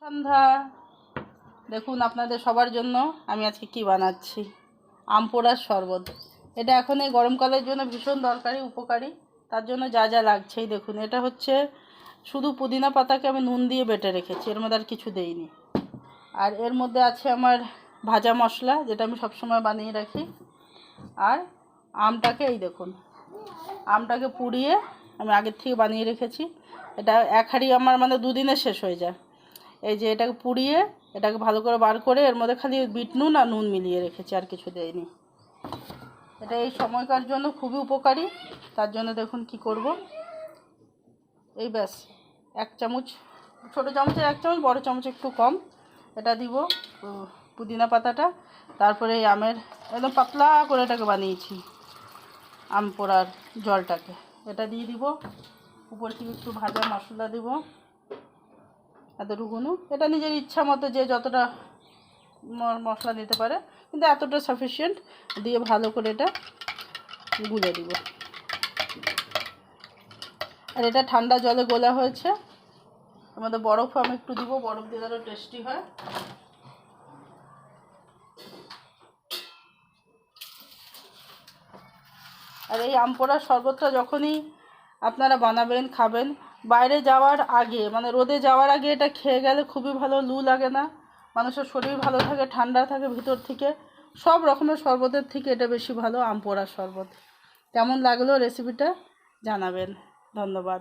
সন্ধ্যা। দেখুন আপনাদের সবার জন্য আমি আজকে কি বানাচ্ছি, আম পোড়ার শরবত। এটা এখন এই গরমকালের জন্য ভীষণ দরকারি, উপকারী। তার জন্য যা যা লাগছেই দেখুন। এটা হচ্ছে শুধু পুদিনা পাতাকে আমি নুন দিয়ে বেটে রেখেছি, এর মধ্যে আর কিছু দেইনি। আর এর মধ্যে আছে আমার ভাজা মশলা, যেটা আমি সবসময় বানিয়ে রাখি। আর আমটাকে এই দেখুন, আমটাকে পুড়িয়ে আমি আগের থেকে বানিয়ে রেখেছি। এটা এক হাঁড়ি আমার মানে দুদিনে শেষ হয়ে যায়। এই যে এটাকে পুড়িয়ে এটাকে ভালো করে বার করে এর মধ্যে খালি বিট নুন আর নুন মিলিয়ে রেখেছি, আর কিছু দেয়নি। এটা এই সময়কার জন্য খুবই উপকারী। তার জন্য দেখুন কি করব, এই ব্যাস 1 চামচ, ছোটো চামচের 1 চামচ, বড় চামচ একটু কম, এটা দিব পুদিনা পাতাটা। তারপরে এই আমের একদম পাতলা করে এটাকে বানিয়েছি আম পোড়ার জলটাকে, এটা দিয়ে দিব। উপর থেকে একটু ভাজা মশলা দিব, এতটুকুনো। এটা নিজের ইচ্ছা মতো যে যতটা মশলা দিতে পারে, কিন্তু এতটা সাফিসিয়েন্ট দিয়ে ভালো করে এটা গুলে দিব। আর এটা ঠান্ডা জলে গোলা হয়েছে। আমাদের বরফ আমি একটু দিব, বরফ দিলে আরও টেস্টি হয়। আর এই আম পোড়ার শরবতটা যখনই আপনারা বানাবেন, খাবেন, বাইরে যাওয়ার আগে মানে রোদে যাওয়ার আগে এটা খেয়ে গেলে খুবই ভালো। লু লাগে না, মানুষের শরীর ভালো থাকে, ঠান্ডা থাকে ভিতর থেকে। সব রকমের শরবতের থেকে এটা বেশি ভালো, আম পোড়ার শরবত। কেমন লাগলো রেসিপিটা জানাবেন। ধন্যবাদ।